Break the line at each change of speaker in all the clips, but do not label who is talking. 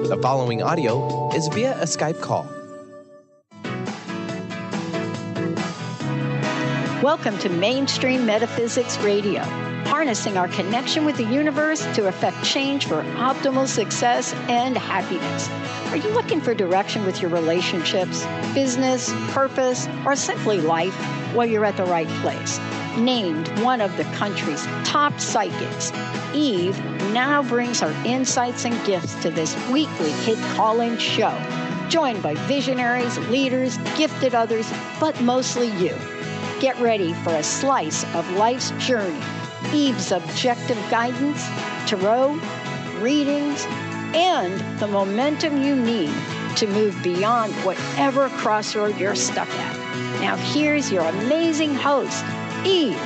The following audio is via a Skype call.
Welcome to Mainstream Metaphysics Radio, harnessing our connection with the universe to effect change for optimal success and happiness. Are you looking for direction with your relationships, business, purpose, or simply life? Well, you're at the right place. Named one of the country's top psychics, Eve now brings her insights and gifts to this weekly hit call-in show, joined by visionaries, leaders, gifted others, but mostly you. Get ready for a slice of life's journey. Eve's objective guidance, tarot, readings, and the momentum you need to move beyond whatever crossroad you're stuck at. Now here's your amazing host, Eve.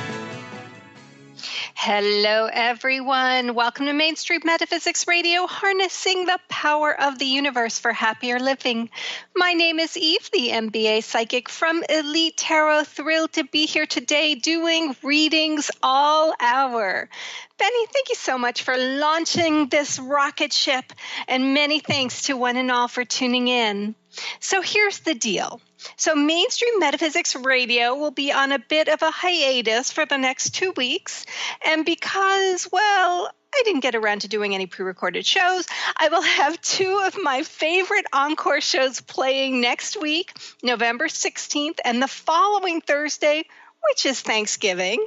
Hello, everyone. Welcome to Mainstream Metaphysics Radio, harnessing the power of the universe for happier living. My name is Eve, the MBA psychic from Elite Tarot. Thrilled to be here today doing readings all hour. Benny, thank you so much for launching this rocket ship, and many thanks to one and all for tuning in. So here's the deal. So Mainstream Metaphysics Radio will be on a bit of a hiatus for the next 2 weeks. And because, well, I didn't get around to doing any pre-recorded shows, I will have two of my favorite encore shows playing next week, November 16th, and the following Thursday, which is Thanksgiving.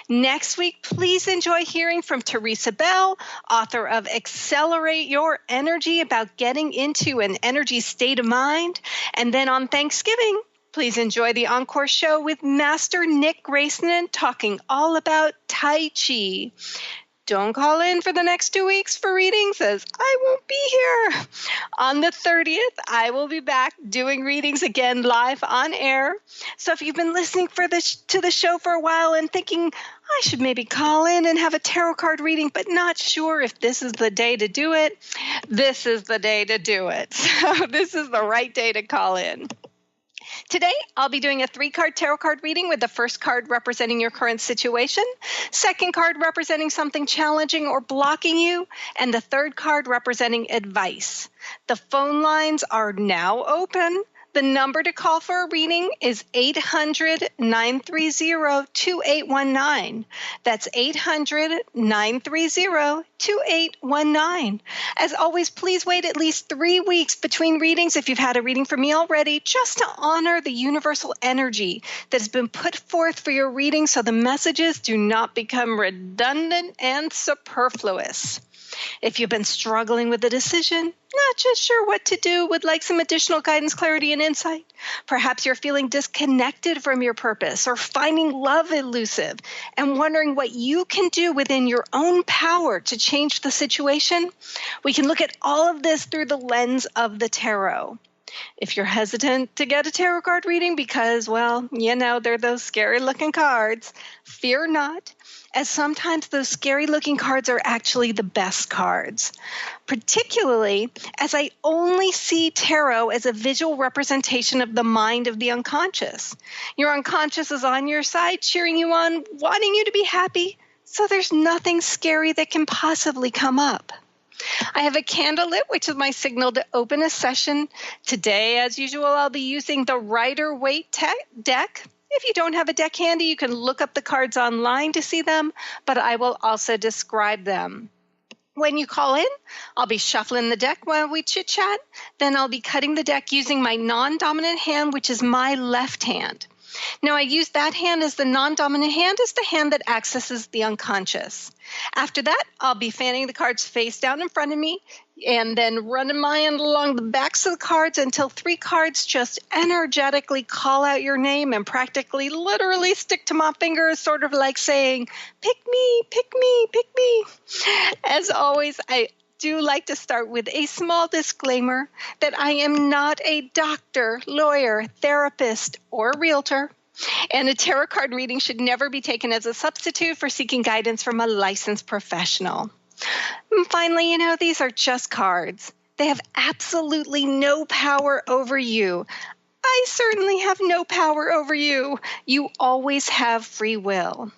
Next week, please enjoy hearing from Teresa Bell, author of Accelerate Your Energy, about getting into an energy state of mind. And then on Thanksgiving, please enjoy the encore show with Master Nick Grayson talking all about Tai Chi. Don't call in for the next 2 weeks for readings, as I won't be here. On the 30th, I will be back doing readings again live on air. So if you've been listening to the show for a while and thinking, I should maybe call in and have a tarot card reading, but not sure if this is the day to do it, this is the day to do it. So this is the right day to call in. Today, I'll be doing a 3-card tarot card reading with the first card representing your current situation, second card representing something challenging or blocking you, and the third card representing advice. The phone lines are now open. The number to call for a reading is 800-930-2819. That's 800-930-2819. As always, please wait at least 3 weeks between readings if you've had a reading from me already, just to honor the universal energy that has been put forth for your reading so the messages do not become redundant and superfluous. If you've been struggling with a decision, not just sure what to do, would like some additional guidance, clarity, and insight. Perhaps you're feeling disconnected from your purpose or finding love elusive and wondering what you can do within your own power to change the situation. We can look at all of this through the lens of the tarot. If you're hesitant to get a tarot card reading because, well, they're those scary-looking cards, fear not, as sometimes those scary-looking cards are actually the best cards, particularly as I only see tarot as a visual representation of the mind of the unconscious. Your unconscious is on your side, cheering you on, wanting you to be happy, so there's nothing scary that can possibly come up. I have a candle lit, which is my signal to open a session. Today, as usual, I'll be using the Rider-Waite deck. If you don't have a deck handy, you can look up the cards online to see them, but I will also describe them. When you call in, I'll be shuffling the deck while we chit-chat. Then I'll be cutting the deck using my non-dominant hand, which is my left hand. Now, I use that hand as the non-dominant hand as the hand that accesses the unconscious. After that, I'll be fanning the cards face down in front of me and then running my hand along the backs of the cards until 3 cards just energetically call out your name and practically literally stick to my fingers, sort of like saying, pick me, pick me, pick me. As always, I do like to start with a small disclaimer that I am not a doctor, lawyer, therapist, or realtor, and a tarot card reading should never be taken as a substitute for seeking guidance from a licensed professional. And finally, these are just cards. They have absolutely no power over you. I certainly have no power over you. You always have free will.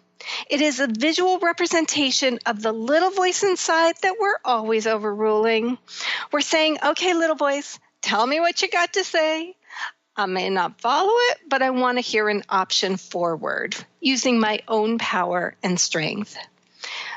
It is a visual representation of the little voice inside that we're always overruling. We're saying, okay, little voice, tell me what you got to say. I may not follow it, but I want to hear an option forward using my own power and strength.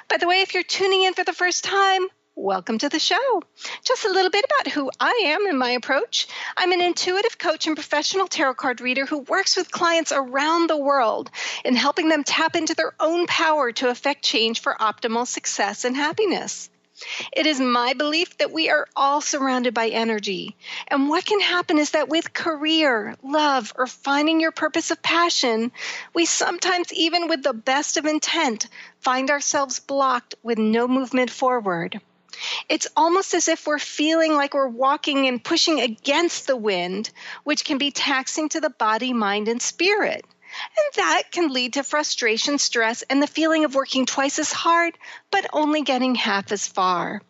By the way, if you're tuning in for the first time, welcome to the show. Just a little bit about who I am and my approach. I'm an intuitive coach and professional tarot card reader who works with clients around the world in helping them tap into their own power to affect change for optimal success and happiness. It is my belief that we are all surrounded by energy. And what can happen is that with career, love, or finding your purpose of passion, we sometimes, even with the best of intent, find ourselves blocked with no movement forward. It's almost as if we're feeling like we're walking and pushing against the wind, which can be taxing to the body, mind, and spirit. And that can lead to frustration, stress, and the feeling of working twice as hard, but only getting half as far.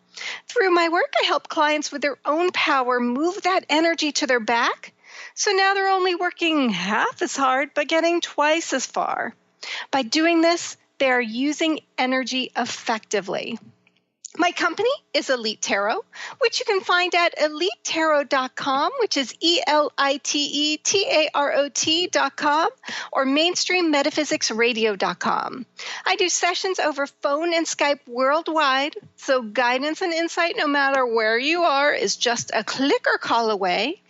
Through my work, I help clients with their own power move that energy to their back. So now they're only working half as hard, but getting twice as far. By doing this, they are using energy effectively. My company is Elite Tarot, which you can find at elitetarot.com, which is ELITETAROT.com, or mainstreammetaphysicsradio.com. I do sessions over phone and Skype worldwide, so guidance and insight, no matter where you are, is just a click or call away.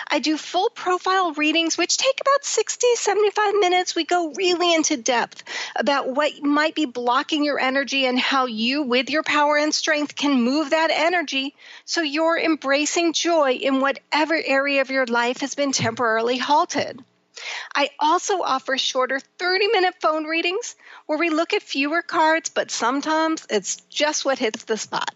I do full profile readings, which take about 60, 75 minutes. We go really into depth about what might be blocking your energy and how you, with your power and strength, can move that energy so you're embracing joy in whatever area of your life has been temporarily halted. I also offer shorter 30-minute phone readings where we look at fewer cards, but sometimes it's just what hits the spot.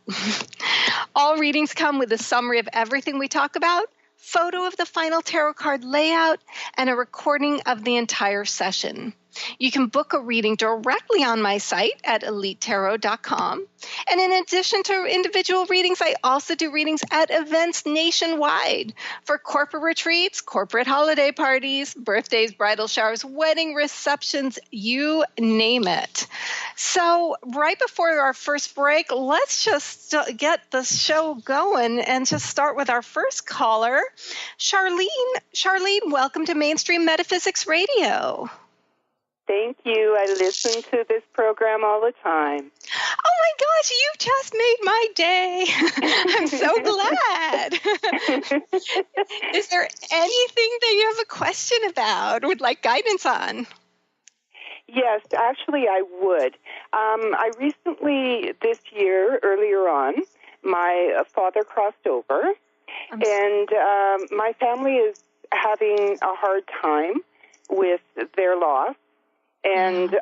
All readings come with a summary of everything we talk about, photo of the final tarot card layout, and a recording of the entire session. You can book a reading directly on my site at elitetarot.com. And in addition to individual readings, I also do readings at events nationwide for corporate retreats, corporate holiday parties, birthdays, bridal showers, wedding receptions, you name it. So right before our first break, let's just get the show going and just start with our first caller, Charlene. Charlene, welcome to Mainstream Metaphysics Radio.
Thank you. I listen to this program all the time.
Oh my gosh, you just made my day. I'm so glad. Is there anything that you have a question about, would like guidance on?
Yes, actually I would. I recently, this year, earlier on, my father crossed over, and my family is having a hard time with their loss. And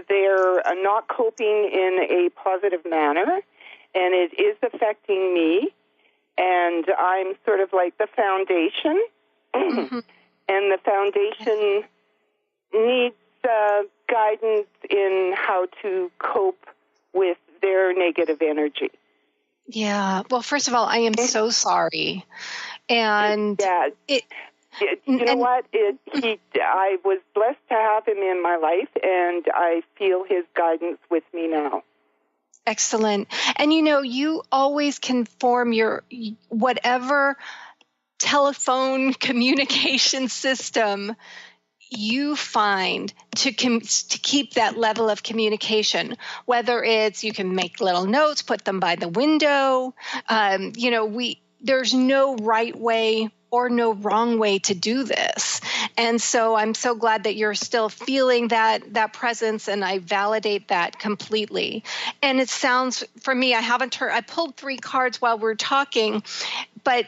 they're not coping in a positive manner, and it is affecting me. And I'm sort of like the foundation, and the foundation needs guidance in how to cope with their negative energy.
Yeah. Well, first of all, I am so sorry. And
you know what? I was blessed to have him in my life, and I feel his guidance with me now.
Excellent. And you always can form your whatever telephone communication system you find to keep that level of communication, whether it's you can make little notes, put them by the window. There's no right way or no wrong way to do this. And so I'm so glad that you're still feeling that presence, and I validate that completely. And it sounds, for me, I pulled 3 cards while we're talking, but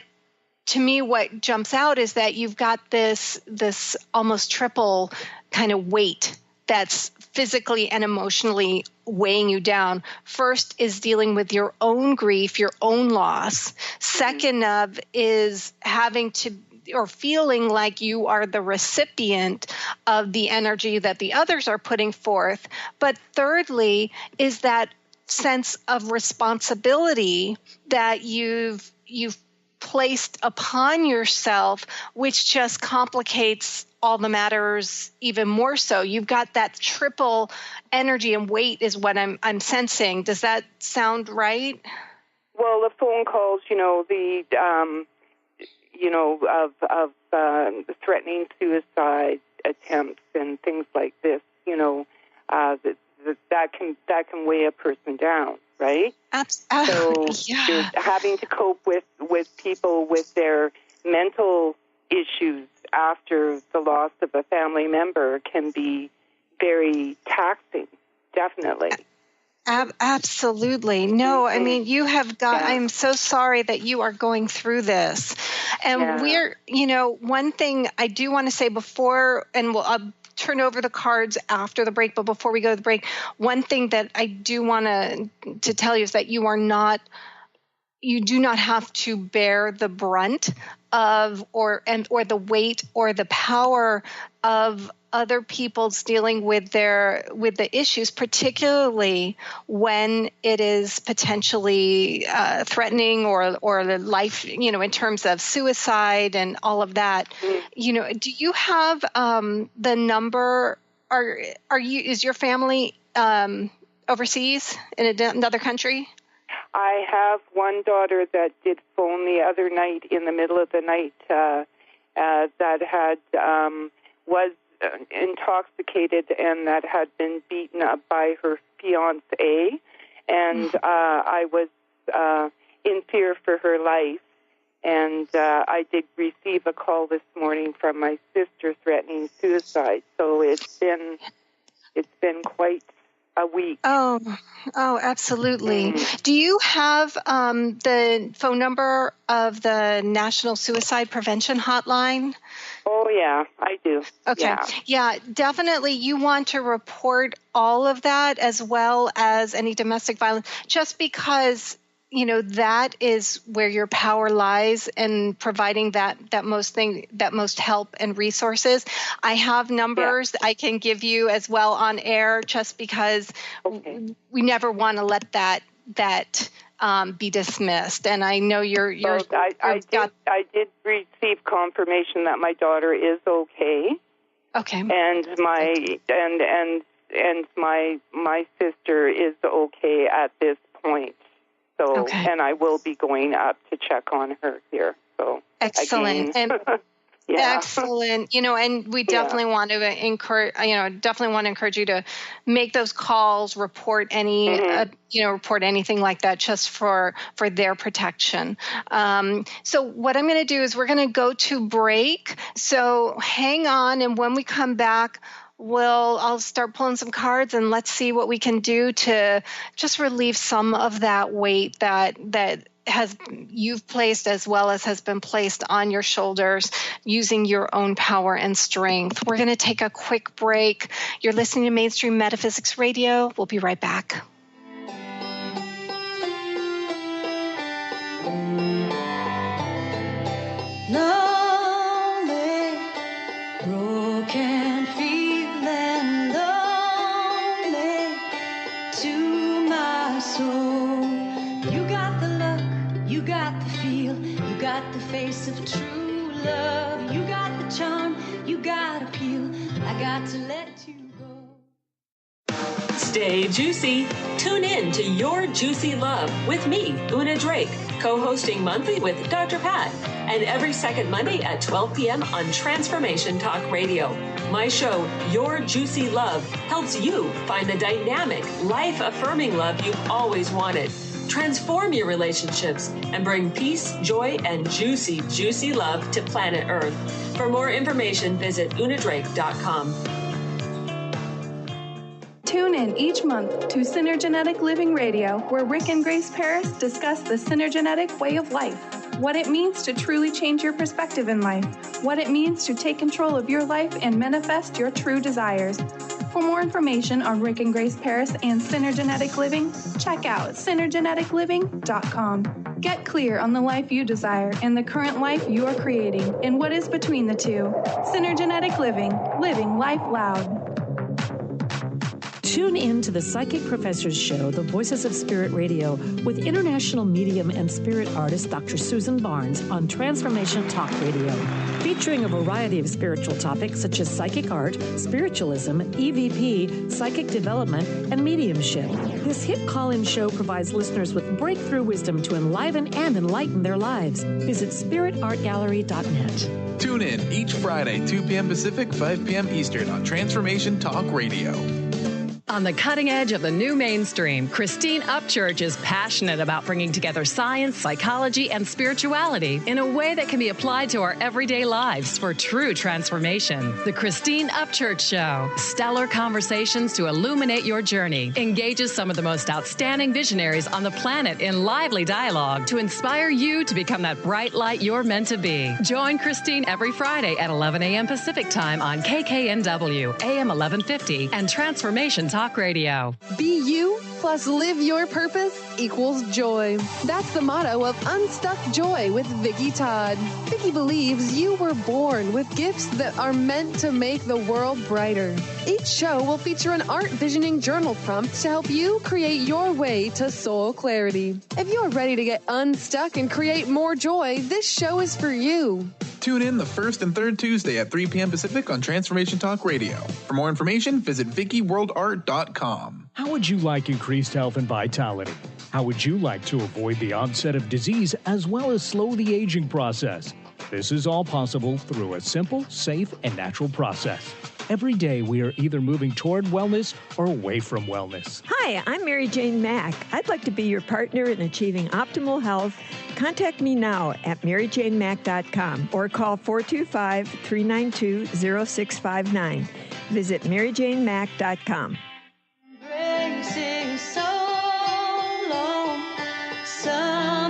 to me what jumps out is that you've got this almost triple kind of weight that's physically and emotionally weighing you down. First is dealing with your own grief, your own loss. Second of is having to or feeling like you are the recipient of the energy that the others are putting forth. But thirdly is that sense of responsibility that you've placed upon yourself, which just complicates all the matters even more so. You've got that triple energy and weight is what I'm sensing. Does that sound right?
Well, the phone calls, of threatening suicide attempts and things like this, that can weigh a person down, right?
Absolutely.
So
Yeah.
you're having to cope with people with their mental issues after the loss of a family member can be very taxing, definitely.
Absolutely. No, I mean, you have got, I'm so sorry that you are going through this. And we're, one thing I do want to say before, and I'll turn over the cards after the break, but before we go to the break, one thing that I do want to tell you is that you do not have to bear the brunt of or the weight or the power of other people's dealing with the issues, particularly when it is potentially threatening or the life, in terms of suicide and all of that. Do you have the number? Is your family overseas in another country?
I have one daughter that did phone the other night in the middle of the night that had was intoxicated and that had been beaten up by her fiancé, and I was in fear for her life. And I did receive a call this morning from my sister threatening suicide. So it's been quite a week.
Oh, absolutely. Do you have the phone number of the National Suicide Prevention Hotline?
Oh, yeah, I do.
Okay. Yeah, definitely. You want to report all of that as well as any domestic violence, just because that is where your power lies in providing that most help and resources. I have numbers I can give you as well on air, just because we never want to let that be dismissed. And I know
I did receive confirmation that my daughter is okay.
Okay.
And my sister is okay at this point. So, and I will be going up to check on her here. So,
excellent. Excellent. And we definitely want to encourage you to make those calls, report report anything like that, just for their protection. So what I'm going to do is we're going to go to break. So hang on, and when we come back, I'll start pulling some cards, and let's see what we can do to just relieve some of that weight that you've placed as well as has been placed on your shoulders using your own power and strength. We're going to take a quick break. You're listening to Mainstream Metaphysics Radio. We'll be right back.
Lonely, broken, feeling lonely to my soul. You got the look, you got the feel, you got the face of true love. You got the charm, you got appeal. I got to let you go.
Stay juicy. Tune in to Your Juicy Love with me, Una Drake, co-hosting monthly with Dr. Pat, and every second Monday at 12 p.m. on Transformation Talk Radio. My show, Your Juicy Love, helps you find the dynamic, life-affirming love you've always wanted. Transform your relationships and bring peace, joy, and juicy, juicy love to planet Earth. For more information, visit unadrake.com.
Tune in each month to Synergenetic Living Radio, where Rick and Grace Paris discuss the synergenetic way of life, what it means to truly change your perspective in life, what it means to take control of your life and manifest your true desires. For more information on Rick and Grace Paris and Synergenetic Living, check out synergeneticliving.com. Get clear on the life you desire and the current life you are creating and what is between the two. Synergenetic Living, living life loud.
Tune in to the Psychic Professors Show, The Voices of Spirit Radio, with international medium and spirit artist Dr. Susan Barnes on Transformation Talk Radio, featuring a variety of spiritual topics such as psychic art, spiritualism, EVP, psychic development, and mediumship. This hit call-in show provides listeners with breakthrough wisdom to enliven and enlighten their lives. Visit spiritartgallery.net.
Tune in each Friday, 2 p.m. Pacific, 5 p.m. Eastern on Transformation Talk Radio.
On the cutting edge of the new mainstream, Christine Upchurch is passionate about bringing together science, psychology, and spirituality in a way that can be applied to our everyday lives for true transformation. The Christine Upchurch Show, stellar conversations to illuminate your journey, engages some of the most outstanding visionaries on the planet in lively dialogue to inspire you to become that bright light you're meant to be. Join Christine every Friday at 11 a.m. Pacific Time on KKNW, AM 1150, and Transformation Talk Radio.
Be you plus live your purpose equals joy. That's the motto of Unstuck Joy with Vicki Todd. Vicki believes you were born with gifts that are meant to make the world brighter. Each show will feature an art visioning journal prompt to help you create your way to soul clarity. If you're ready to get unstuck and create more joy, this show is for you.
Tune in the first and third Tuesday at 3 p.m. Pacific on Transformation Talk Radio. For more information, visit VickiWorldArt.com.
How would you like increased health and vitality? How would you like to avoid the onset of disease as well as slow the aging process? This is all possible through a simple, safe, and natural process. Every day, we are either moving toward wellness or away from wellness.
Hi, I'm Mary Jane Mack. I'd like to be your partner in achieving optimal health. Contact me now at maryjanemack.com or call 425-392-0659. Visit maryjanemack.com.
Embracing so long, summertime.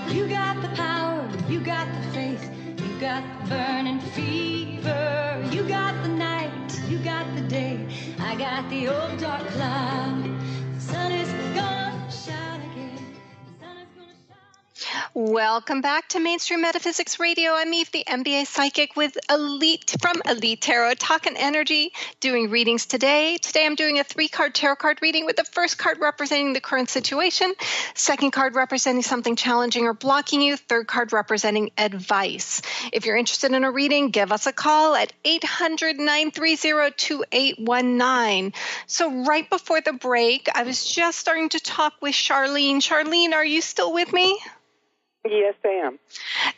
You got the power, you got the faith, you got the burning fever. You got the night, you got the day. I got the old dark cloud. The sun is gonna shine again. The sun is gonna shine.
Welcome back to Mainstream Metaphysics Radio. I'm Eve, the MBA Psychic with Elite from Elite Tarot, talking energy, doing readings today. Today I'm doing a 3-card tarot card reading with the first card representing the current situation, second card representing something challenging or blocking you, third card representing advice. If you're interested in a reading, give us a call at 800-930-2819. So right before the break, I was just starting to talk with Charlene. Charlene, are you still with me?
Yes, I am.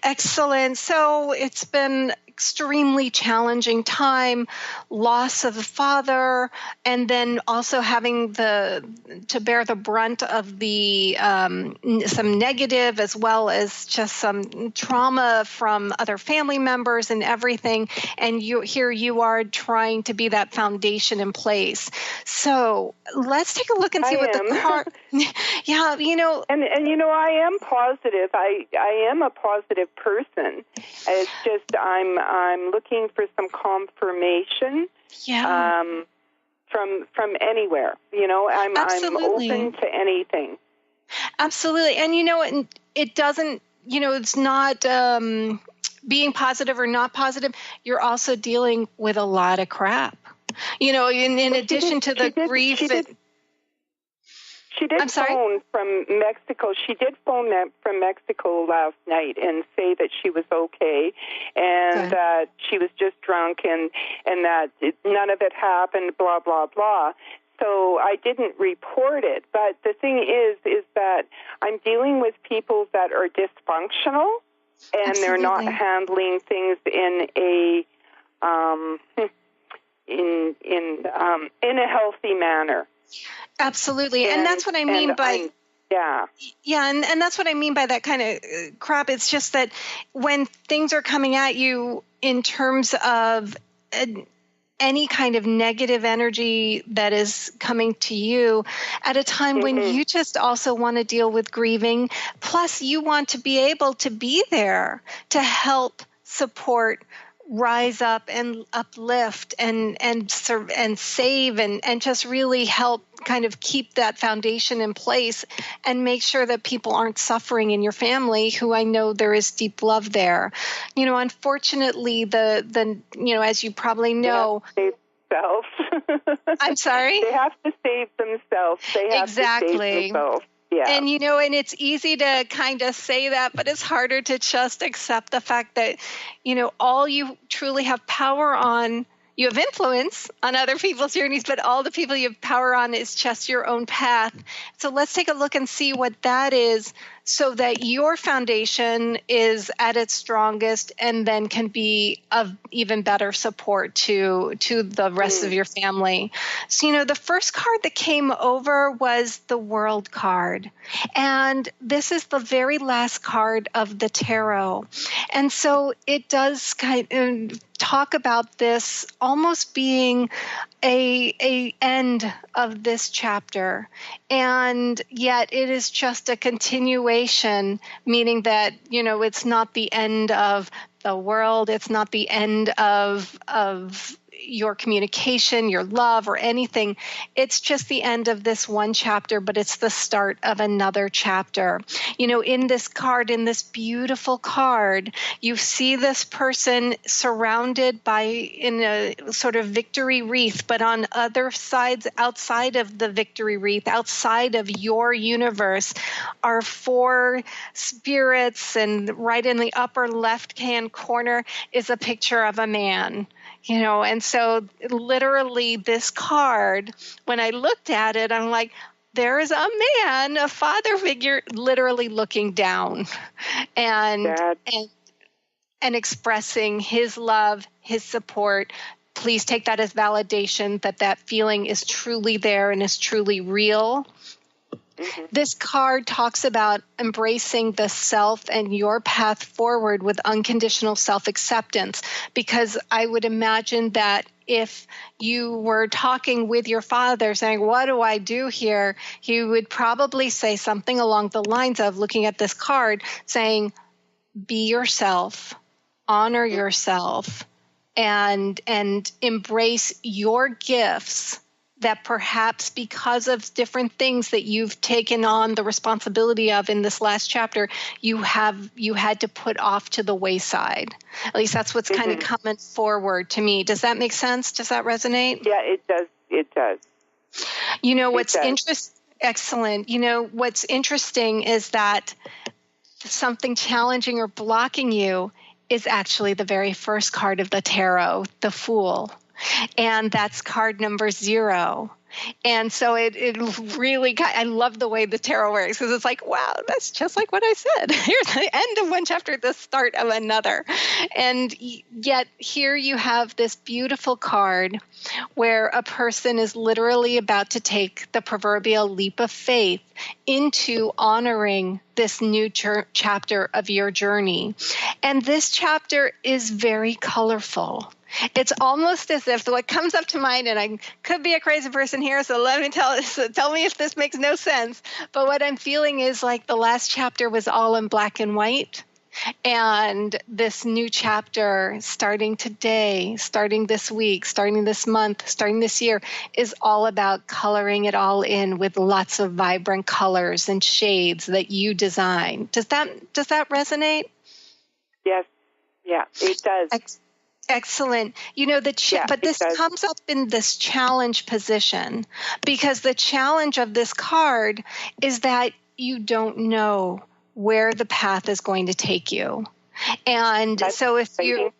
Excellent. So it's been extremely challenging time, loss of a father, and then also having to bear the brunt of the some negative as well as just some trauma from other family members and everything. And you are trying to be that foundation in place. So let's take a look and see what the card. Yeah,
and I am positive. I am a positive person. It's just I'm looking for some confirmation.
Yeah.
From anywhere. I'm open to anything.
Absolutely. And it doesn't. It's not being positive or not positive. You're also dealing with a lot of crap. In addition to the grief.
She did phone from Mexico. She did phone from Mexico last night and say that she was okay and that she was just drunk and that none of it happened, blah, blah, blah. So I didn't report it. But the thing is that I'm dealing with people that are dysfunctional and they're not handling things in a in a healthy manner.
Absolutely. And that's what I mean by and that's what I mean by that kind of crap. It's just that when things are coming at you in terms of any kind of negative energy that is coming to you at a time when you just also want to deal with grieving, plus you want to be able to be there to help support, rise up and uplift and save and just really help kind of keep that foundation in place and make sure that people aren't suffering in your family, who I know there is deep love there. Unfortunately, the as you probably know,
themselves.
I'm sorry?
They have to save themselves. They have
Exactly.
to save themselves. Yeah.
And, and it's easy to kind of say that, but it's harder to just accept the fact that, all you truly have power on, you have influence on other people's journeys, but all the people you have power on is just your own path. So let's take a look and see what that is so that your foundation is at its strongest and then can be of even better support to the rest of your family. So, the first card that came over was the World card. And this is the very last card of the tarot. And so it does kind of talk about this almost being a end of this chapter, and yet it is just a continuation, meaning that it's not the end of the world, it's not the end of your communication, your love, or anything. It's just the end of this one chapter, but it's the start of another chapter. In this card, in this beautiful card, you see this person surrounded in a sort of victory wreath, but on other sides, outside of the victory wreath, outside of your universe, are 4 spirits, and right in the upper left-hand corner is a picture of a man. And so literally this card, when I looked at it, I'm like, there is a man, a father figure, literally looking down and expressing his love, his support. Please take that as validation that feeling is truly there and is truly real. Mm-hmm. This card talks about embracing the self and your path forward with unconditional self-acceptance, because I would imagine that if you were talking with your father saying, what do I do here? He would probably say something along the lines of, looking at this card, saying, be yourself, honor yourself, and embrace your gifts that perhaps because of different things that you've taken on the responsibility of in this last chapter, you had to put off to the wayside. At least that's what's kind of coming forward to me. Does that make sense? Does that resonate?
Yeah, it does. It does.
What's interesting? Excellent. What's interesting is that something challenging or blocking you is actually the very first card of the tarot, the Fool. And that's card number 0. And so it really, I love the way the tarot works, because it's like, wow, that's just like what I said. Here's the end of one chapter, the start of another. And yet here you have this beautiful card where a person is literally about to take the proverbial leap of faith into honoring this new chapter of your journey. And this chapter is very colorful. It's almost as if what comes up to mind, and I could be a crazy person here, so tell me if this makes no sense. But what I'm feeling is like the last chapter was all in black and white. And this new chapter, starting today, starting this week, starting this month, starting this year, is all about coloring it all in with lots of vibrant colors and shades that you design. Does that resonate?
Yes. Yeah, it does.
Excellent. But this comes up in this challenge position, because the challenge of this card is that you don't know where the path is going to take you. And so if you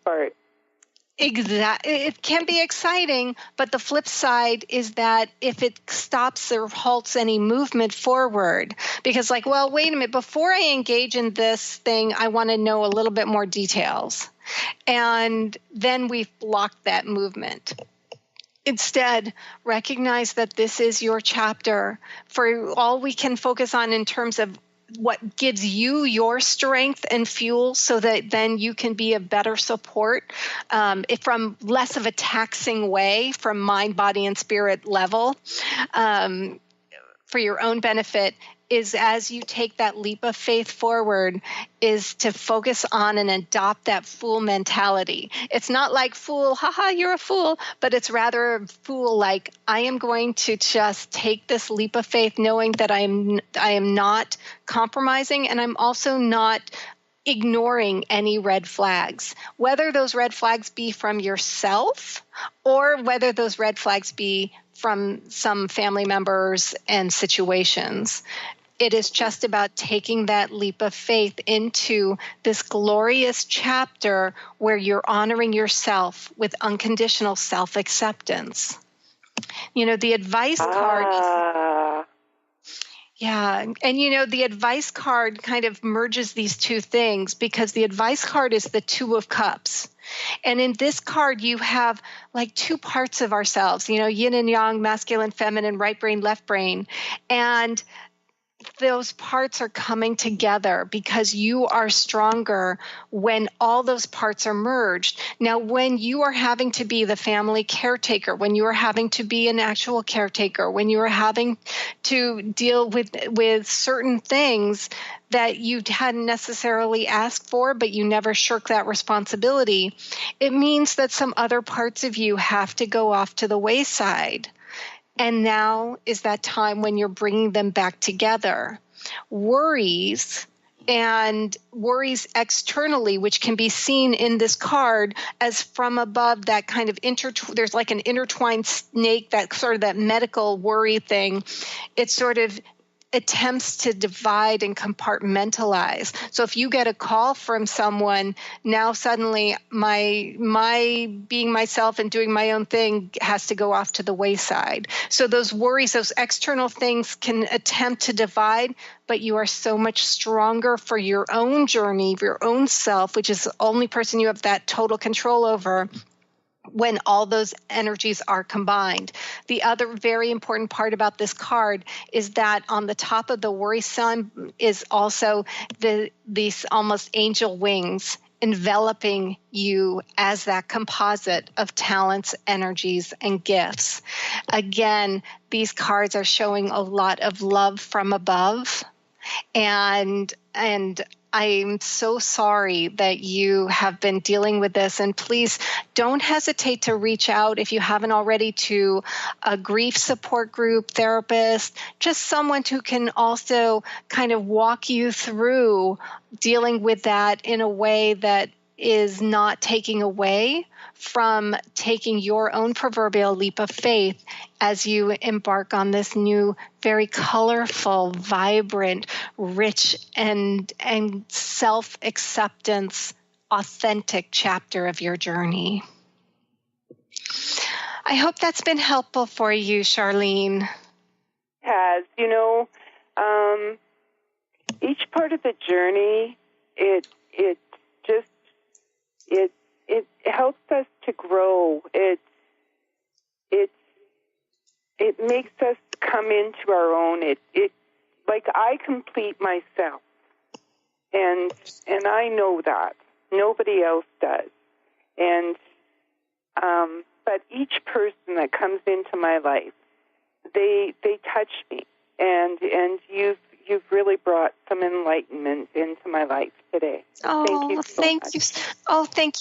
it can be exciting, but the flip side is that if it stops or halts any movement forward, because wait a minute, before I engage in this thing, I want to know a little bit more details. And then we've blocked that movement. Instead, recognize that this is your chapter. For all we can focus on in terms of what gives you your strength and fuel, so that then you can be a better support from less of a taxing way, from mind, body, and spirit level, for your own benefit, is as you take that leap of faith forward, is to focus on and adopt that fool mentality. It's not like fool, haha, you're a fool, but it's rather a fool like, I am going to just take this leap of faith, knowing that I am not compromising, and I'm also not ignoring any red flags, whether those red flags be from yourself or whether those red flags be from some family members and situations. It is just about taking that leap of faith into this glorious chapter where you're honoring yourself with unconditional self-acceptance. You know, the advice card... Yeah. And, you know, the advice card kind of merges these two things because the advice card is the Two of Cups. And in this card, you have like two parts of ourselves, you know, yin and yang, masculine, feminine, right brain, left brain. And those parts are coming together because you are stronger when all those parts are merged. Now, when you are having to be the family caretaker, when you are having to be an actual caretaker, when you are having to deal with certain things that you hadn't necessarily asked for, but you never shirk that responsibility, it means that some other parts of you have to go off to the wayside. And now is that time when you're bringing them back together. Worries externally, which can be seen in this card as from above, that kind of there's like an intertwined snake, that sort of that medical worry thing. It sort of attempts to divide and compartmentalize. So if you get a call from someone, now suddenly my being myself and doing my own thing has to go off to the wayside. So those worries, those external things can attempt to divide, but you are so much stronger for your own journey, your own self, which is the only person you have that total control over, when all those energies are combined. The other very important part about this card is that on the top of the worry sun is also these almost angel wings enveloping you as that composite of talents, energies, and gifts. Again, these cards are showing a lot of love from above, and I'm so sorry that you have been dealing with this, and please don't hesitate to reach out if you haven't already to a grief support group, therapist, just someone who can also kind of walk you through dealing with that in a way that is not taking away from taking your own proverbial leap of faith as you embark on this new, very colorful, vibrant, rich, and self-acceptance, authentic chapter of your journey. I hope that's been helpful for you, Charlene.
Has. You know, each part of the journey, it helps us to grow. It makes us come into our own. It like I complete myself, and I know that nobody else does. And but each person that comes into my life, they touch me, and you've really brought some enlightenment into my life today.
Thank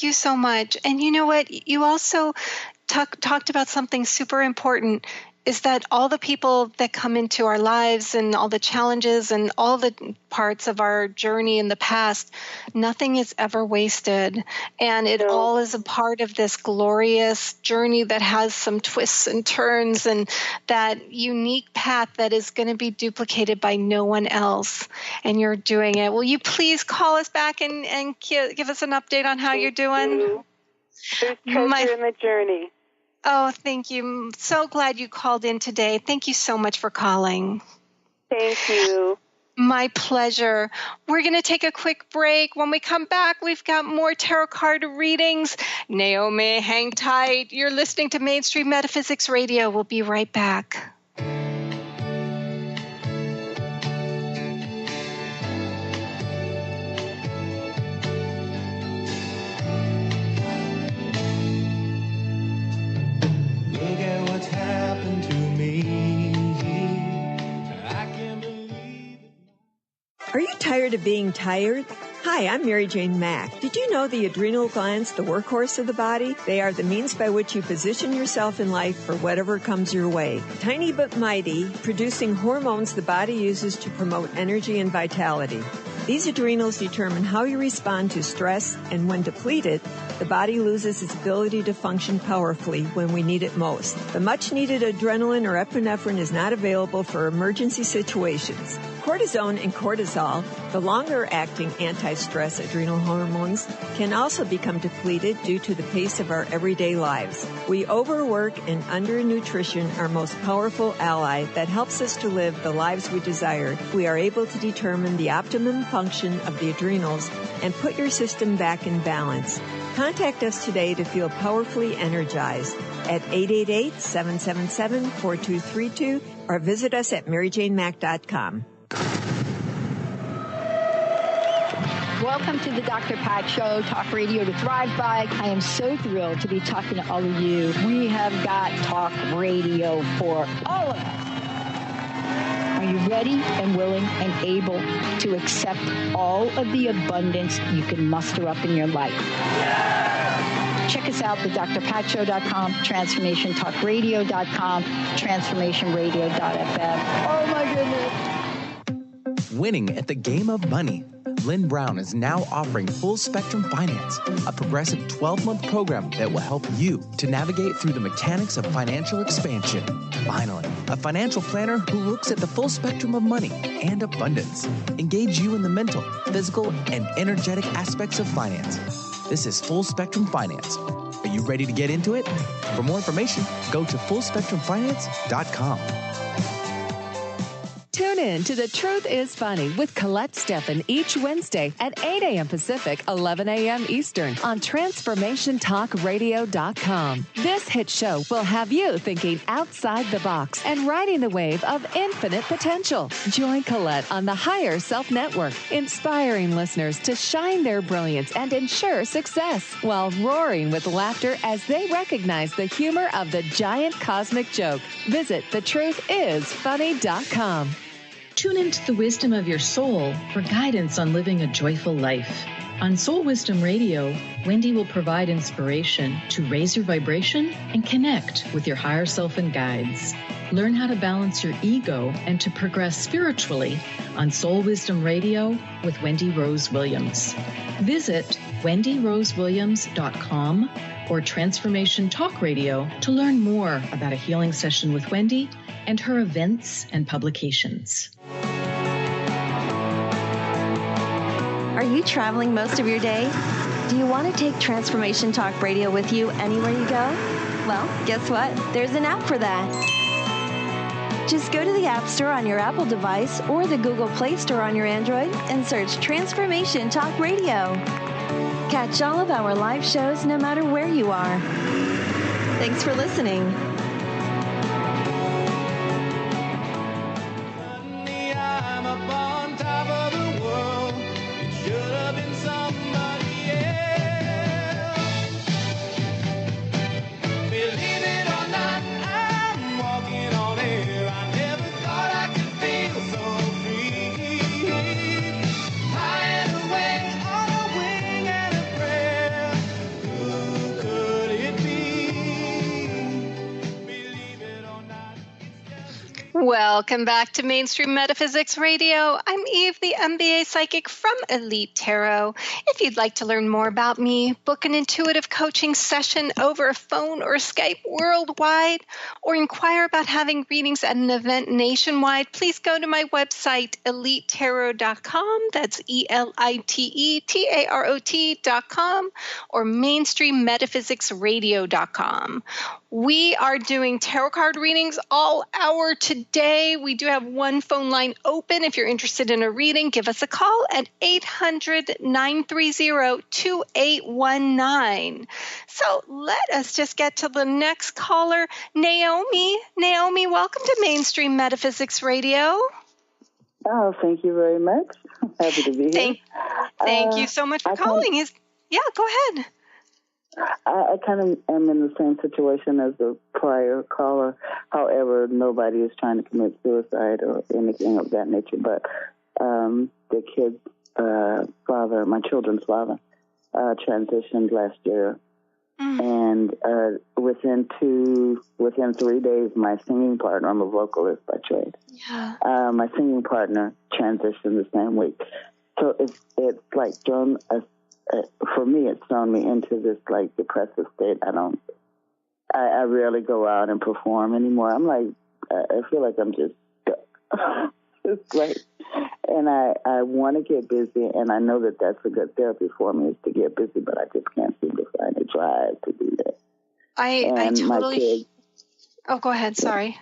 you so much. And you know what? You also talked about something super important, is that all the people that come into our lives and all the challenges and all the parts of our journey in the past, nothing is ever wasted. And it all is a part of this glorious journey that has some twists and turns and that unique path that is going to be duplicated by no one else. And you're doing it. Will you please call us back and give us an update on how you're doing?
There's treasure in the journey.
Oh, thank you. I'm so glad you called in today. Thank you so much for calling.
Thank you.
My pleasure. We're going to take a quick break. When we come back, we've got more tarot card readings. Naomi, hang tight. You're listening to Mainstream Metaphysics Radio. We'll be right back.
Are you tired of being tired? Hi, I'm Mary Jane Mack. Did you know the adrenal glands, the workhorse of the body? They are the means by which you position yourself in life for whatever comes your way. Tiny but mighty, producing hormones the body uses to promote energy and vitality. These adrenals determine how you respond to stress, and when depleted, the body loses its ability to function powerfully when we need it most. The much-needed adrenaline or epinephrine is not available for emergency situations. Cortisone and cortisol, the longer-acting anti-stress adrenal hormones, can also become depleted due to the pace of our everyday lives. We overwork and undernutrition our most powerful ally that helps us to live the lives we desire. We are able to determine the optimum function of the adrenals and put your system back in balance. Contact us today to feel powerfully energized at 888-777-4232 or visit us at maryjanemack.com.
Welcome to the Dr. Pat Show, Talk Radio to Thrive By. I am so thrilled to be talking to all of you. We have got talk radio for all of us. Are you ready and willing and able to accept all of the abundance you can muster up in your life? Check us out at drpatshow.com, transformationtalkradio.com, transformationradio.fm. Oh my goodness.
Winning at the game of money. Lynn Brown is now offering Full Spectrum Finance, a progressive 12-month program that will help you to navigate through the mechanics of financial expansion. Finally, a financial planner who looks at the full spectrum of money and abundance. Engage you in the mental, physical, and energetic aspects of finance. This is Full Spectrum Finance. Are you ready to get into it? For more information, go to fullspectrumfinance.com.
Tune in to The Truth is Funny with Colette Steffen each Wednesday at 8 a.m. Pacific, 11 a.m. Eastern on TransformationTalkRadio.com. This hit show will have you thinking outside the box and riding the wave of infinite potential. Join Colette on the Higher Self Network, inspiring listeners to shine their brilliance and ensure success while roaring with laughter as they recognize the humor of the giant cosmic joke. Visit thetruthисfunny.com.
Tune into the wisdom of your soul for guidance on living a joyful life. On Soul Wisdom Radio, Wendy will provide inspiration to raise your vibration and connect with your higher self and guides. Learn how to balance your ego and to progress spiritually on Soul Wisdom Radio with Wendy Rose Williams. Visit wendyrosewilliams.com or Transformation Talk Radio to learn more about a healing session with Wendy and her events and publications.
Are you traveling most of your day? Do you want to take Transformation Talk Radio with you anywhere you go? Well, guess what? There's an app for that. Just go to the App Store on your Apple device or the Google Play Store on your Android and search Transformation Talk Radio. Catch all of our live shows no matter where you are. Thanks for listening.
Welcome back to Mainstream Metaphysics Radio. I'm Eve, the MBA Psychic from Elite Tarot. If you'd like to learn more about me, book an intuitive coaching session over phone or Skype worldwide, or inquire about having readings at an event nationwide, please go to my website, elitetarot.com. That's ELITETAROT.com, or mainstreammetaphysicsradio.com. We are doing tarot card readings all hour today. We do have one phone line open. If you're interested in a reading, give us a call at 800-930-2819. So let us just get to the next caller, Naomi. Naomi, welcome to Mainstream Metaphysics Radio.
Oh, thank you very much. Happy to be here.
Thank you so much for calling. Yeah, go ahead.
I kind of am in the same situation as the prior caller. However, nobody is trying to commit suicide or anything of that nature. But the kid's father, my children's father, transitioned last year. And within 3 days, my singing partner, I'm a vocalist by trade. Yeah. My singing partner transitioned the same week. So it's like thrown for me, it's thrown me into this like depressive state. I rarely go out and perform anymore. I'm like, I feel like I'm just it's like, and I want to get busy, and I know that that's a good therapy for me is to get busy, but I just can't seem to find a drive to do that.
I totally.
My kids,
go ahead. Sorry.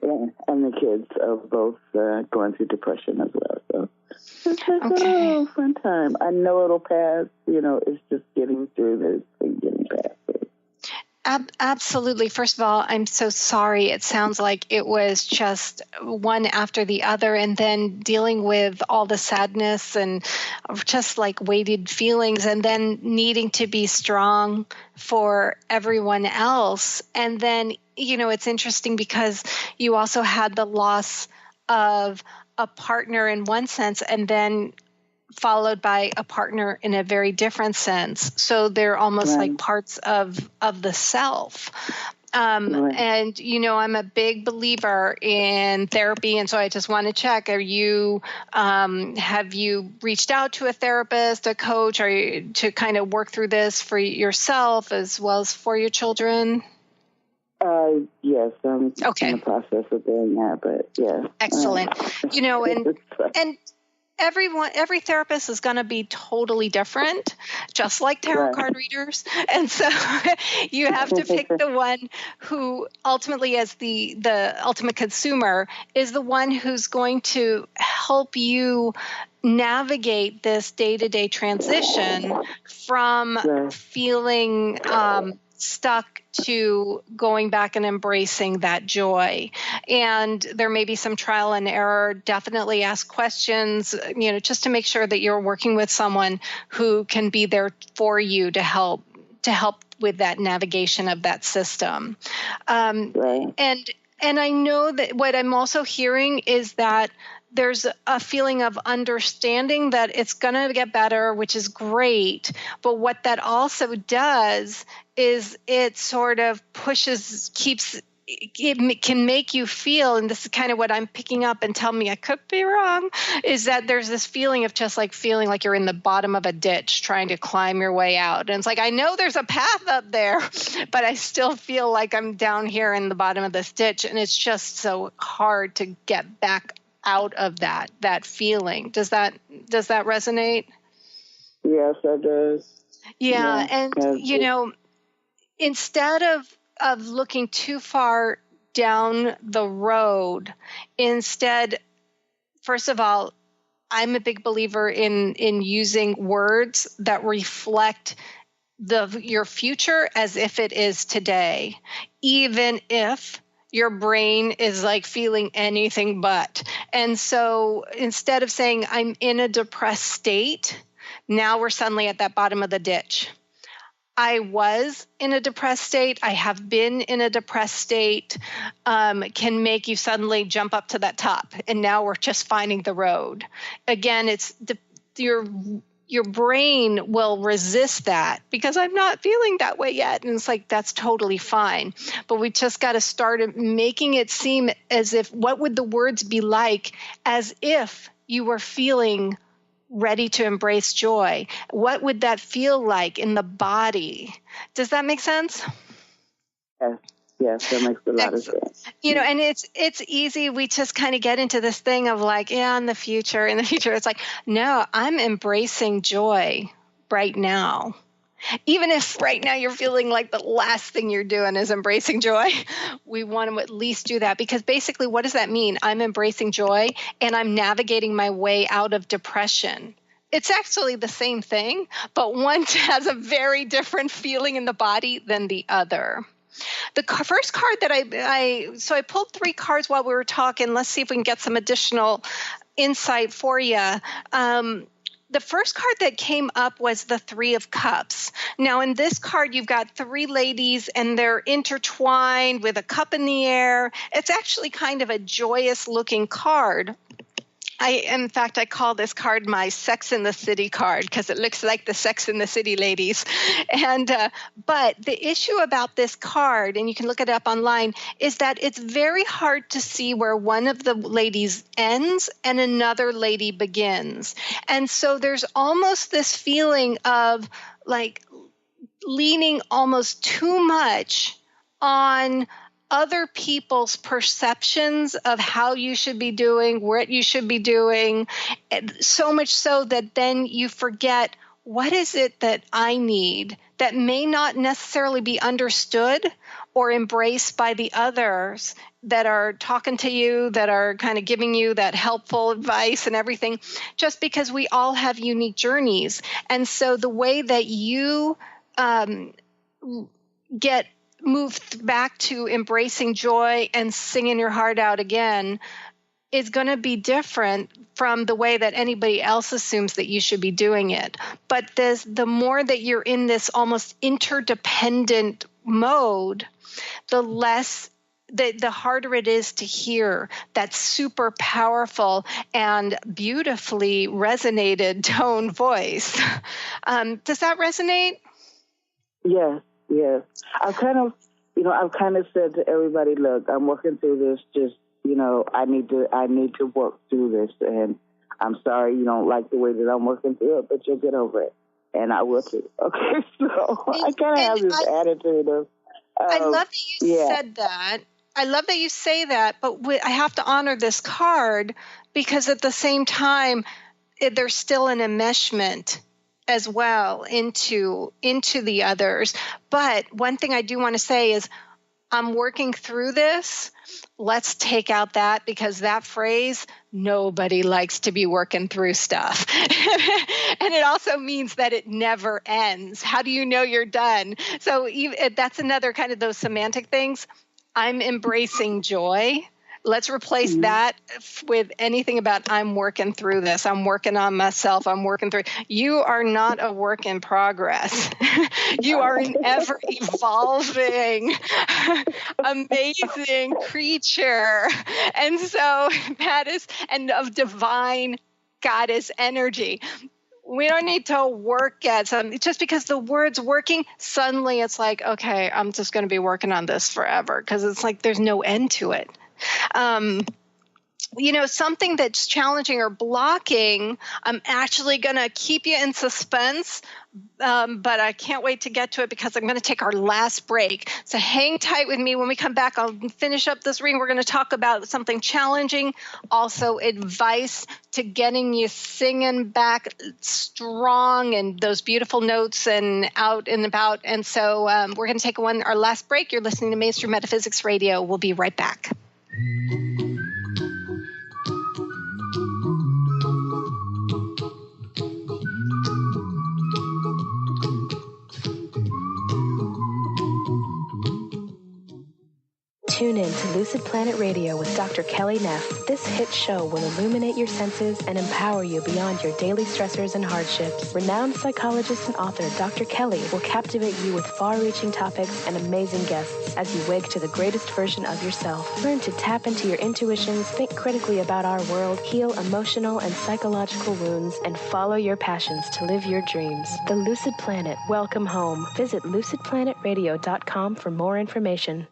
Yeah, and the kids are both going through depression as well. So it's just a fun time. I know it'll pass. It's just getting through this and getting past it.
Absolutely. First of all, I'm so sorry. It sounds like it was just one after the other, and then dealing with all the sadness and just like weighted feelings, and then needing to be strong for everyone else. And then, it's interesting because you also had the loss of a partner in one sense, and then followed by a partner in a very different sense. So they're almost like parts of the self. And, I'm a big believer in therapy. And so I just want to check, have you reached out to a therapist, a coach, or to kind of work through this for yourself as well as for your children?
Yes, I'm in the process of doing that, but yeah.
Excellent. And every therapist is going to be totally different, just like tarot card readers. And so you have to pick the one who ultimately, as the ultimate consumer, is the one who's going to help you navigate this day-to-day transition from feeling stuck to going back and embracing that joy. And there may be some trial and error. Definitely ask questions, just to make sure that you're working with someone who can be there for you to help with that navigation of that system. And I know that what I'm also hearing is that there's a feeling of understanding that it's going to get better, which is great. But what that also does is it sort of it can make you feel, and this is kind of what I'm picking up, and tell me I could be wrong, is that there's this feeling of just like feeling like you're in the bottom of a ditch trying to climb your way out. And it's like, I know there's a path up there, but I still feel like I'm down here in the bottom of this ditch. And it's just so hard to get back out of that feeling. Does that resonate?
Yes, it does.
Yeah. And, instead of looking too far down the road, instead, first of all, I'm a big believer in using words that reflect your future as if it is today, even if your brain is like feeling anything but. And so instead of saying I'm in a depressed state, now we're suddenly at that bottom of the ditch. I was in a depressed state. I have been in a depressed state, can make you suddenly jump up to that top. And now we're just finding the road. Again, it's your brain will resist that because I'm not feeling that way yet. And it's like, that's totally fine. But we just got to start making it seem as if, what would the words be like as if you were feeling ready to embrace joy? What would that feel like in the body? Does that make sense?
Yes, that makes a lot of sense.
And it's easy. We just kind of get into this thing of like, in the future. It's like, no, I'm embracing joy right now. Even if right now you're feeling like the last thing you're doing is embracing joy, we want to at least do that, because basically what does that mean? I'm embracing joy and I'm navigating my way out of depression. It's actually the same thing, but one has a very different feeling in the body than the other. The first card that I pulled 3 cards while we were talking. Let's see if we can get some additional insight for you. The first card that came up was the 3 of Cups. Now, in this card, you've got 3 ladies, and they're intertwined with a cup in the air. It's actually kind of a joyous-looking card. In fact, I call this card my Sex in the City card because it looks like the Sex in the City ladies. And but the issue about this card, and you can look it up online, is that it's very hard to see where one of the ladies ends and another lady begins. And so there's almost this feeling of like leaning almost too much on other people's perceptions of how you should be doing, what you should be doing, so much so that then you forget, what is it that I need that may not necessarily be understood or embraced by the others that are talking to you, that are kind of giving you that helpful advice and everything, just because we all have unique journeys. And so the way that you get moved back to embracing joy and singing your heart out again is going to be different from the way that anybody else assumes that you should be doing it. But the more that you're in this almost interdependent mode, the less, the harder it is to hear that super powerful and beautifully resonated tone voice. Does that resonate?
Yes. Yes. I've kind of said to everybody, look, I'm working through this. Just, I need to work through this. And I'm sorry you don't like the way that I'm working through it, but you'll get over it. And I will too. Okay. So I kind of have this attitude of,
I love that you said that. I love that you say that, but I have to honor this card because at the same time, there's still an enmeshment as well into the others. But one thing I do want to say is I'm working through this. Let's take out that, because that phrase, nobody likes to be working through stuff. And it also means that it never ends. How do you know you're done? So that's another kind of those semantic things. I'm embracing joy. Let's replace that with anything about I'm working through this. I'm working on myself. I'm working through. You are not a work in progress. You are an ever evolving, amazing creature. And so that is, and of divine goddess energy. We don't need to work at something. Just because the word's working, suddenly it's like, okay, I'm just going to be working on this forever, because it's like there's no end to it. Something that's challenging or blocking, I'm actually going to keep you in suspense, but I can't wait to get to it because I'm going to take our last break. So hang tight with me. When we come back, I'll finish up this reading. We're going to talk about something challenging, also advice to getting you singing back strong and those beautiful notes and out and about. And so we're going to take our last break. You're listening to Mainstream Metaphysics Radio. We'll be right back.
Tune in to Lucid Planet Radio with Dr. Kelly Neff. This hit show will illuminate your senses and empower you beyond your daily stressors and hardships. Renowned psychologist and author Dr. Kelly will captivate you with far-reaching topics and amazing guests as you wake to the greatest version of yourself. Learn to tap into your intuitions, think critically about our world, heal emotional and psychological wounds, and follow your passions to live your dreams. The Lucid Planet. Welcome home. Visit lucidplanetradio.com for more information.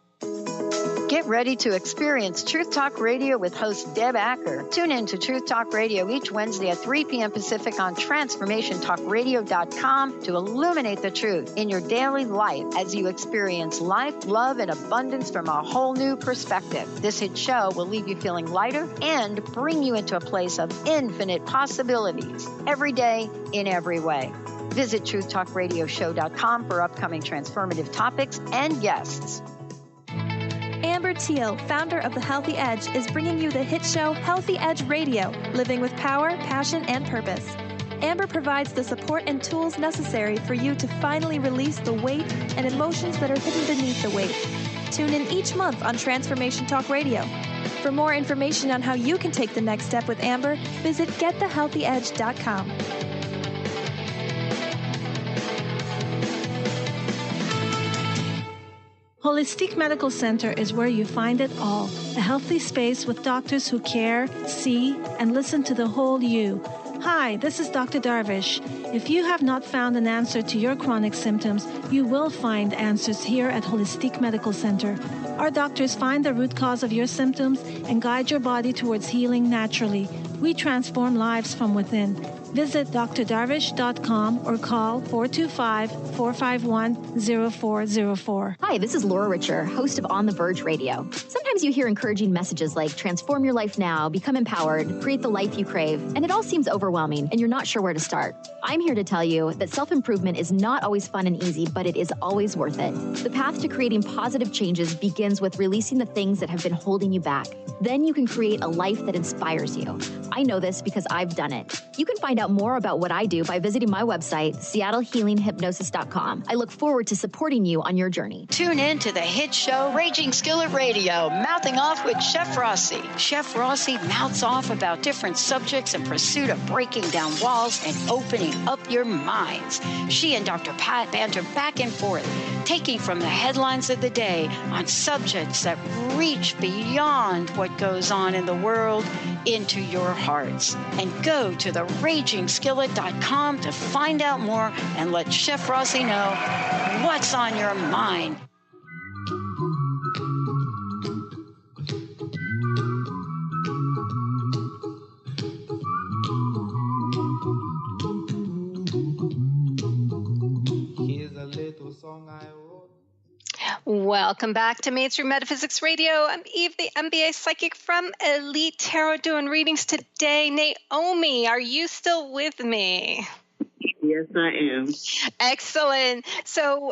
Get ready to experience Truth Talk Radio with host Deb Acker. Tune in to Truth Talk Radio each Wednesday at 3 p.m. Pacific on TransformationTalkRadio.com to illuminate the truth in your daily life as you experience life, love, and abundance from a whole new perspective. This hit show will leave you feeling lighter and bring you into a place of infinite possibilities every day in every way. Visit TruthTalkRadioshow.com for upcoming transformative topics and guests.
Amber Teal, founder of The Healthy Edge, is bringing you the hit show Healthy Edge Radio, living with power, passion, and purpose. Amber provides the support and tools necessary for you to finally release the weight and emotions that are hidden beneath the weight. Tune in each month on Transformation Talk Radio. For more information on how you can take the next step with Amber, visit getthehealthyedge.com. Holistic Medical Center is where you find it all. A healthy space with doctors who care, see, and listen to the whole you. Hi, this is Dr. Darvish. If you have not found an answer to your chronic symptoms, you will find answers here at Holistic Medical Center. Our doctors find the root cause of your symptoms and guide your body towards healing naturally. We transform lives from within. Visit drdarvish.com or call 425-451-0404.
Hi, this is Laura Richer, host of On the Verge Radio. Sometimes you hear encouraging messages like transform your life now, become empowered, create the life you crave, and it all seems overwhelming and you're not sure where to start. I'm here to tell you that self-improvement is not always fun and easy, but it is always worth it. The path to creating positive changes begins with releasing the things that have been holding you back. Then you can create a life that inspires you. I know this because I've done it. You can find out more about what I do by visiting my website, seattlehealinghypnosis.com. I look forward to supporting you on your journey.
Tune in to the hit show Raging Skillet Radio, Mouthing Off with Chef Rossi. Chef Rossi mouths off about different subjects in pursuit of breaking down walls and opening up your minds. She and Dr. Pat banter back and forth, taking from the headlines of the day on subjects that reach beyond what goes on in the world into your hearts. And go to the RagingSkillet.com to find out more and let Chef Rossi know what's on your mind.
Here's a little song I wrote.
Welcome back to Mainstream Metaphysics Radio. I'm Eve, the MBA psychic from Elite Tarot, doing readings today. Naomi, are you still with me?
Yes, I am.
Excellent. So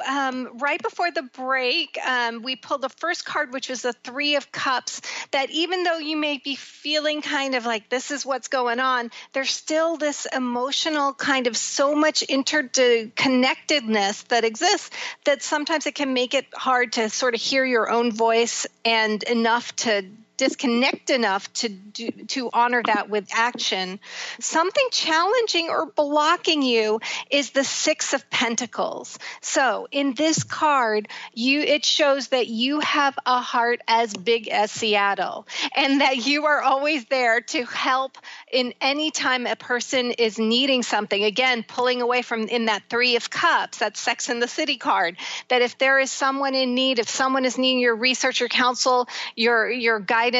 right before the break, we pulled the first card, which was the Three of Cups, that even though you may be feeling kind of like this is what's going on, there's still this emotional kind of so much interconnectedness that exists that sometimes it can make it hard to sort of hear your own voice and enough to disconnect enough to honor that with action. Something challenging or blocking you is the Six of Pentacles. So in this card, it shows that you have a heart as big as Seattle, and that you are always there to help in any time a person is needing something. Again, pulling away from in that Three of Cups, that Sex and the City card, that if there is someone in need, if someone is needing your research, your counsel, your guidance,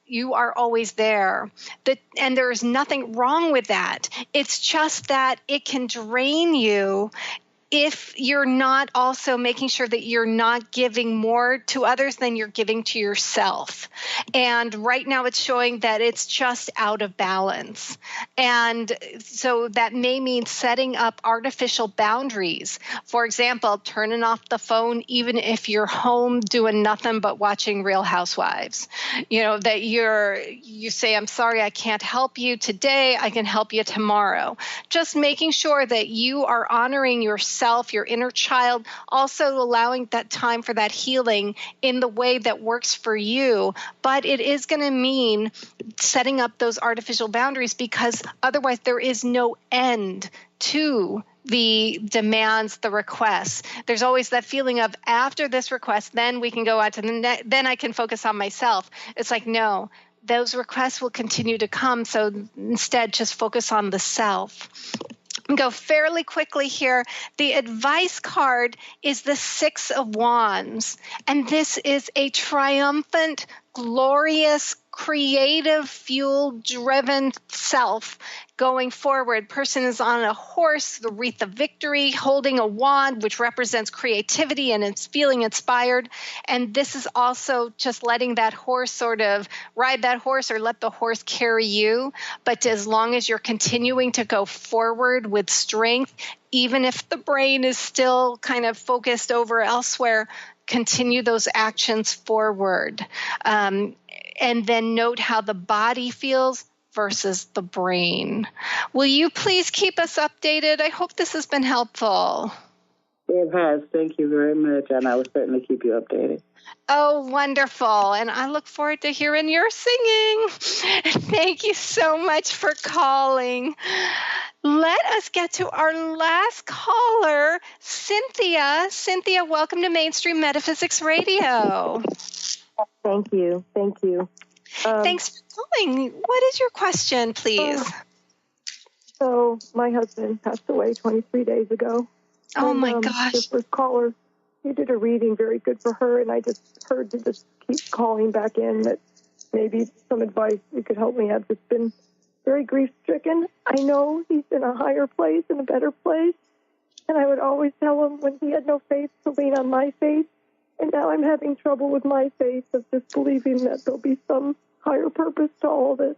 you are always there. And there is nothing wrong with that. It's just that it can drain you if you're not also making sure that you're not giving more to others than you're giving to yourself. And right now it's showing that it's just out of balance. And so that may mean setting up artificial boundaries. For example, turning off the phone even if you're home doing nothing but watching Real Housewives. You know, that you say, I'm sorry, I can't help you today. I can help you tomorrow. Just making sure that you are honoring yourself, your inner child, also allowing that time for that healing in the way that works for you. But it is going to mean setting up those artificial boundaries, because otherwise there is no end to the demands, the requests. There's always that feeling of after this request, then we can go on to the then I can focus on myself. It's like, no, those requests will continue to come. So instead, just focus on the self. Go fairly quickly here. The advice card is the Six of Wands, and this is a triumphant, glorious, creative, fuel-driven self going forward. Person is on a horse, the wreath of victory, holding a wand, which represents creativity and it's feeling inspired. And this is also just letting that horse sort of ride that horse, or let the horse carry you. But as long as you're continuing to go forward with strength, even if the brain is still kind of focused over elsewhere, continue those actions forward. And then note how the body feels versus the brain. Will you please keep us updated? I hope this has been helpful.
It has. Thank you very much. And I will certainly keep you updated.
Oh, wonderful. And I look forward to hearing your singing. Thank you so much for calling. Let us get to our last caller, Cynthia. Cynthia, welcome to Mainstream Metaphysics Radio.
Thank you. Thank you.
Thanks for calling. What is your question, please?
So my husband passed away 23 days ago.
Oh, my gosh.
Your first caller, you did a reading, very good for her, and I just heard to just keep calling back in that maybe some advice you could help me. I've just been very grief-stricken. I know he's in a higher place, in a better place, and I would always tell him when he had no faith to lean on my faith, and now I'm having trouble with my faith of just believing that there'll be some higher purpose to all this.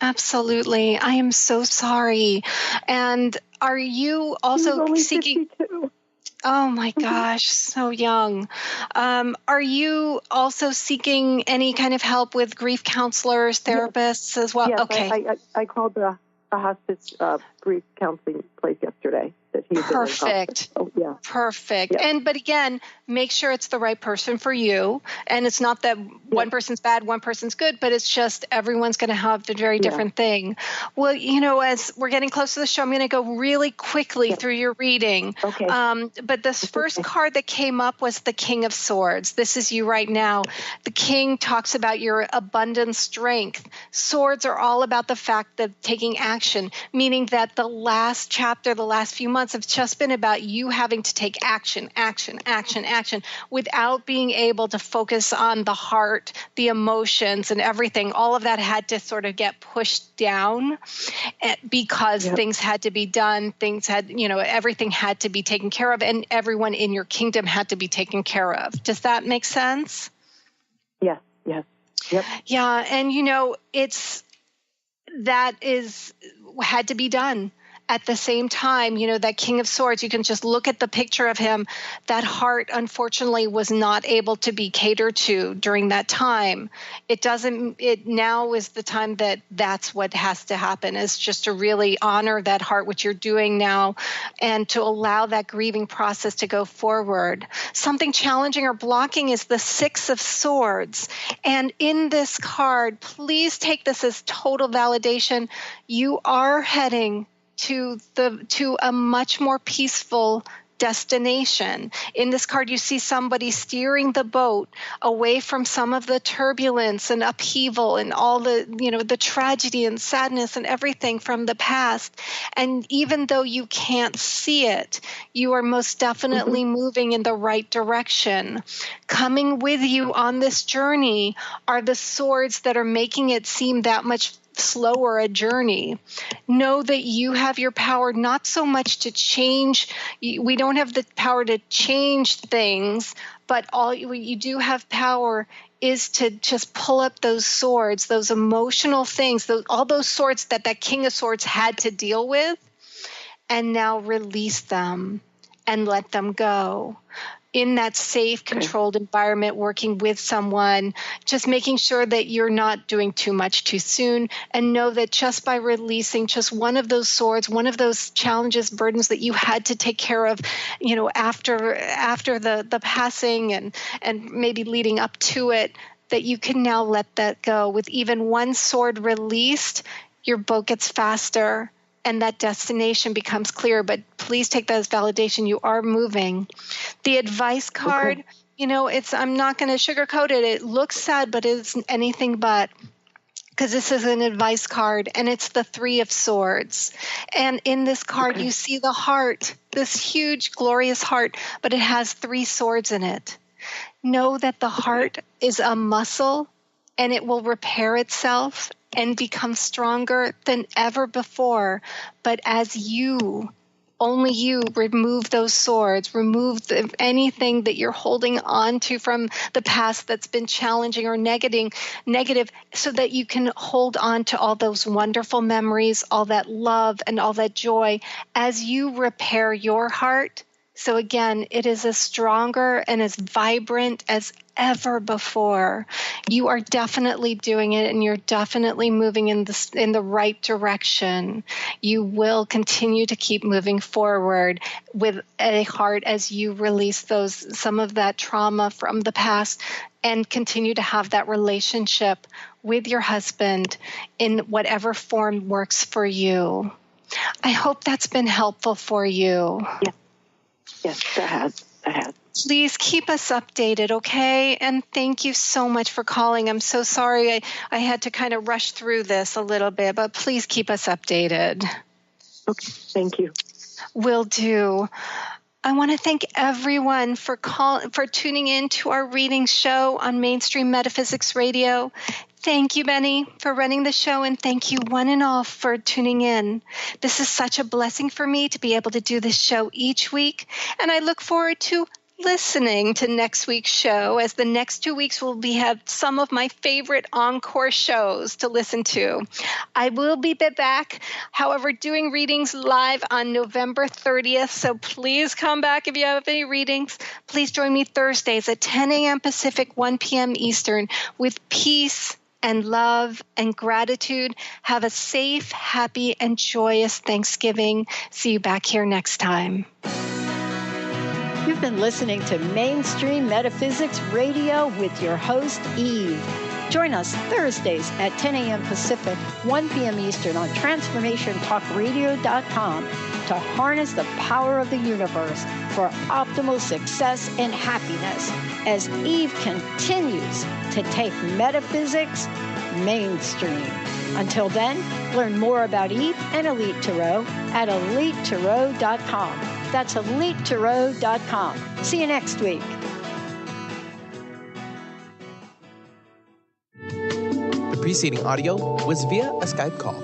Absolutely. I am so sorry. And are you also seeking...
52.
Oh, my gosh, so young. Are you also seeking any kind of help with grief counselors, therapists as well?
Yes,
okay.
I called the hospice grief counseling place yesterday.
Perfect.
Oh, yeah.
Perfect.
Yeah.
But again, make sure it's the right person for you. And it's not that one person's bad, one person's good, but it's just everyone's going to have the very different thing. Well, as we're getting close to the show, I'm going to go really quickly through your reading.
Okay.
But this first card that came up was the King of Swords. This is you right now. The King talks about your abundant strength. Swords are all about the fact of taking action, meaning that the last chapter, the last few months have just been about you having to take action without being able to focus on the heart, the emotions, and everything. All of that had to sort of get pushed down because things had to be done. Things had, everything had to be taken care of, and everyone in your kingdom had to be taken care of. Does that make sense?
Yes. Yep.
Yeah, and had to be done. At the same time, that King of Swords, you can just look at the picture of him. That heart, unfortunately, was not able to be catered to during that time. Now is the time that's what has to happen, is just to really honor that heart, which you're doing now, and to allow that grieving process to go forward. Something challenging or blocking is the Six of Swords. And in this card, please take this as total validation. You are heading to a much more peaceful destination. In this card, you see somebody steering the boat away from some of the turbulence and upheaval and all the tragedy and sadness and everything from the past. And even though you can't see it, you are most definitely moving in the right direction. Coming with you on this journey are the swords that are making it seem that much slower a journey. Know that you have your power not so much to change. We don't have the power to change things, but all you do have power is to just pull up those swords, those emotional things, all those swords that King of Swords had to deal with, and now release them and let them go. In that safe, controlled environment, working with someone, just making sure that you're not doing too much too soon, and know that just by releasing just one of those swords, one of those challenges, burdens that you had to take care of, after the passing and maybe leading up to it, that you can now let that go. With even one sword released, your boat gets faster and that destination becomes clear. But please take that as validation. You are moving. The advice card, I'm not going to sugarcoat it. It looks sad, but it's anything but. Because this is an advice card, and it's the Three of Swords. And in this card, you see the heart, this huge, glorious heart, but it has three swords in it. Know that the heart is a muscle, and it will repair itself and become stronger than ever before. But as only you remove those swords, remove anything that you're holding on to from the past that's been challenging or negative, so that you can hold on to all those wonderful memories, all that love and all that joy. As you repair your heart, So again, it is as stronger and as vibrant as ever before. You are definitely doing it, and you're definitely moving in the right direction. You will continue to keep moving forward with a heart as you release some of that trauma from the past and continue to have that relationship with your husband in whatever form works for you. I hope that's been helpful for you.
Yes, that has.
Please keep us updated, okay? And thank you so much for calling. I'm so sorry I had to kind of rush through this a little bit, but please keep us updated.
Okay, thank you.
Will do. I want to thank everyone for tuning in to our reading show on Mainstream Metaphysics Radio. Thank you, Benny, for running the show, and thank you one and all for tuning in. This is such a blessing for me to be able to do this show each week, and I look forward to listening to next week's show, as the next 2 weeks will have some of my favorite encore shows to listen to. I will be back, however, doing readings live on November 30th, so please come back if you have any readings. Please join me Thursdays at 10 a.m. Pacific, 1 p.m. Eastern, with peace and love and gratitude. Have a safe, happy, and joyous Thanksgiving. See you back here next time.
You've been listening to Mainstream Metaphysics Radio with your host, Eve. Join us Thursdays at 10 a.m. Pacific, 1 p.m. Eastern on TransformationTalkRadio.com to harness the power of the universe for optimal success and happiness as Eve continues to take metaphysics mainstream. Until then, learn more about Eve and Elite Tarot at EliteTarot.com. That's EliteTarot.com. See you next week.
The preceding audio was via a Skype call.